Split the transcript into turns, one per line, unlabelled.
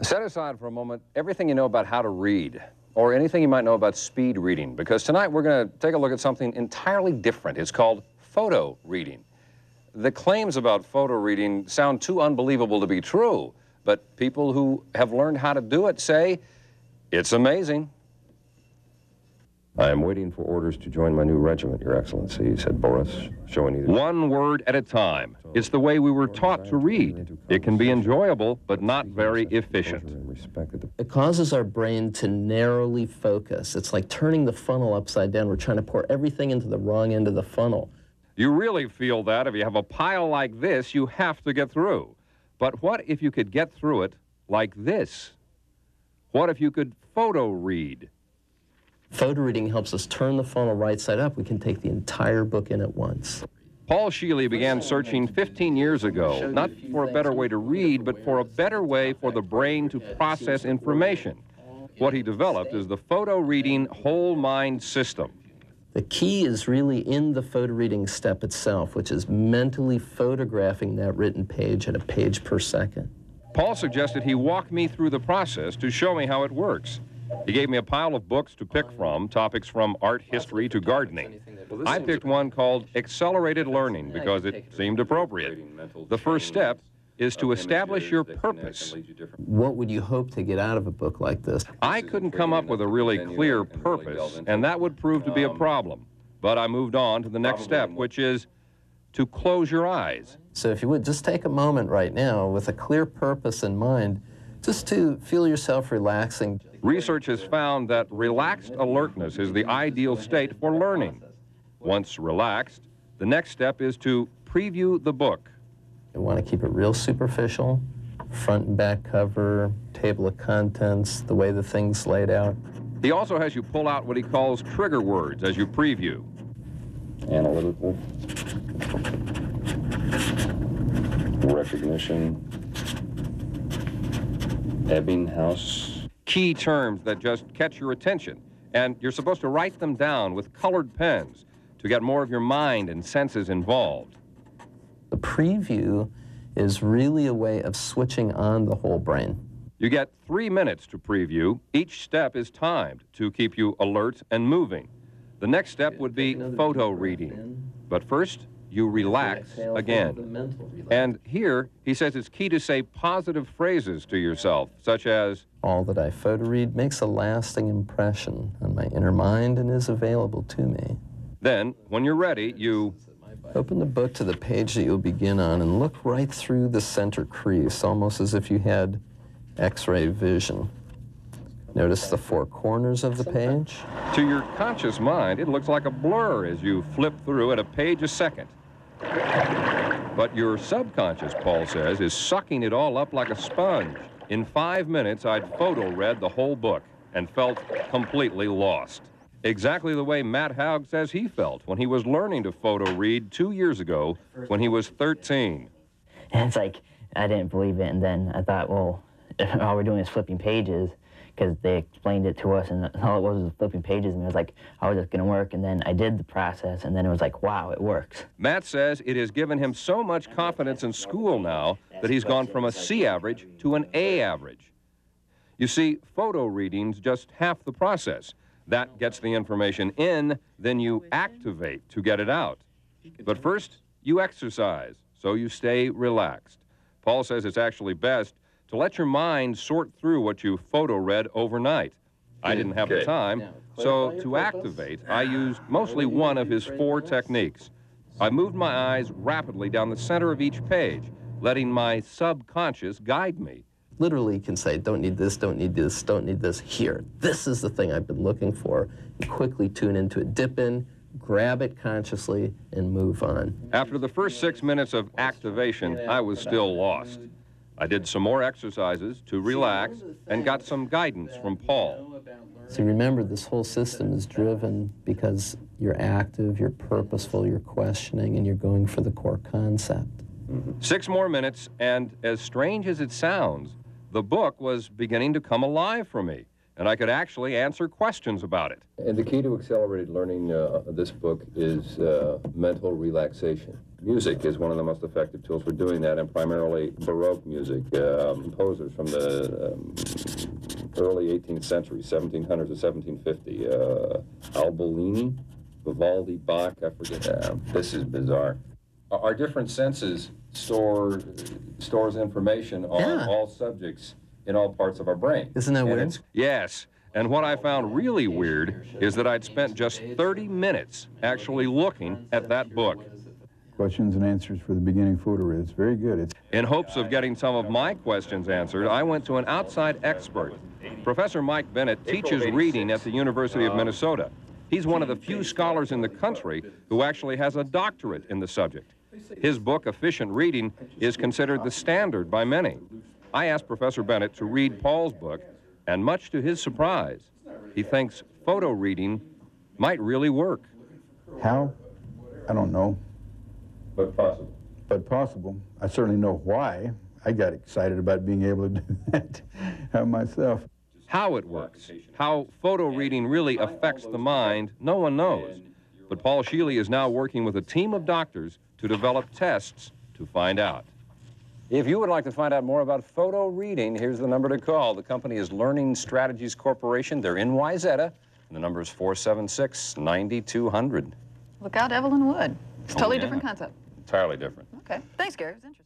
Set aside for a moment everything you know about how to read, or anything you might know about speed reading, because tonight we're going to take a look at something entirely different. It's called photo reading. The claims about photo reading sound too unbelievable to be true, but people who have learned how to do it say it's amazing. I am waiting for orders to join my new regiment, Your Excellency, said Boris, showing either. One word at a time. It's the way we were taught to read. It can be enjoyable, but not very efficient.
It causes our brain to narrowly focus. It's like turning the funnel upside down. We're trying to pour everything into the wrong end of the funnel.
You really feel that if you have a pile like this, you have to get through. But what if you could get through it like this? What if you could photo read?
Photo reading helps us turn the funnel right side up. We can take the entire book in at once.
Paul Scheele began searching 15 years ago, not for a better way to read, but for a better way for the brain to process information. What he developed is the photo reading whole mind system.
The key is really in the photo reading step itself, which is mentally photographing that written page at a page per second.
Paul suggested he walk me through the process to show me how it works. He gave me a pile of books to pick from, topics from art history to gardening. I picked one called Accelerated Learning because it seemed appropriate. The first step is to establish your purpose.
What would you hope to get out of a book like this?
I couldn't come up with a really clear purpose, and that would prove to be a problem. But I moved on to the next step, which is to close your eyes.
So if you would, just take a moment right now with a clear purpose in mind, just to feel yourself relaxing.
Research has found that relaxed alertness is the ideal state for learning. Once relaxed, the next step is to preview the book.
You want to keep it real superficial, front and back cover, table of contents, the way the thing's laid out.
He also has you pull out what he calls trigger words as you preview.
Analytical, recognition, Ebbinghaus.
Key terms that just catch your attention, and you're supposed to write them down with colored pens to get more of your mind and senses involved.
The preview is really a way of switching on the whole brain.
You get 3 minutes to preview. Each step is timed to keep you alert and moving. The next step would be photo reading. But first, you relax again. And here, he says it's key to say positive phrases to yourself, such as,
all that I photo read makes a lasting impression on my inner mind and is available to me.
Then, when you're ready, you
open the book to the page that you'll begin on and look right through the center crease, almost as if you had X-ray vision. Notice the 4 corners of the page.
To your conscious mind, it looks like a blur as you flip through at a page a second. But your subconscious, Paul says, is sucking it all up like a sponge. In 5 minutes, I'd photo read the whole book and felt completely lost. Exactly the way Matt Haug says he felt when he was learning to photo read 2 years ago when he was 13.
And it's like, I didn't believe it, and then I thought, well, all we're doing is flipping pages, because they explained it to us, and all it was flipping pages, and it was like, how is this going to work? And then I did the process, and then it was like, wow, it works.
Matt says it has given him so much confidence in school now that he's gone from a C average to an A average. You see, photo reading's just half the process. That gets the information in, then you activate to get it out. But first, you exercise, so you stay relaxed. Paul says it's actually best to let your mind sort through what you photo read overnight. I didn't have the time, so to activate, I used mostly one of his 4 techniques. I moved my eyes rapidly down the center of each page, letting my subconscious guide me.
Literally, you can say, don't need this, don't need this, don't need this. Here, this is the thing I've been looking for. And quickly tune into it, dip in, grab it consciously, and move on.
After the first 6 minutes of activation, I was still lost. I did some more exercises to relax and got some guidance from Paul.
So remember, this whole system is driven because you're active, you're purposeful, you're questioning, and you're going for the core concept.
6 more minutes, and as strange as it sounds, the book was beginning to come alive for me, and I could actually answer questions about it.
And the key to accelerated learning, this book, is mental relaxation.
Music is one of the most effective tools for doing that, and primarily Baroque music. Composers from the early 18th century, 1700s to 1750. Albellini, Vivaldi, Bach, I forget. This is bizarre. Our different senses stores information on all subjects in all parts of our brain.
Isn't that weird?
Yes. And what I found really weird is that I'd spent just 30 minutes actually looking at that book.
Questions and answers for the beginning Photoread. It's very good.
In hopes of getting some of my questions answered, I went to an outside expert. Professor Mike Bennett teaches reading at the University of Minnesota. He's one of the few scholars in the country who actually has a doctorate in the subject. His book, Efficient Reading, is considered the standard by many. I asked Professor Bennett to read Paul's book, and much to his surprise, he thinks photo reading might really work.
How? I don't know.
But possible.
But possible. I certainly know why. I got excited about being able to do that myself.
How it works, how photo reading really affects the mind, no one knows. But Paul Scheele is now working with a team of doctors to develop tests to find out. If you would like to find out more about photo reading, here's the number to call. The company is Learning Strategies Corporation. They're in Wayzata, and the number is 476-9200.
Look out, Evelyn Wood. It's a totally different concept.
Entirely different.
Okay. Thanks, Gary. It was interesting.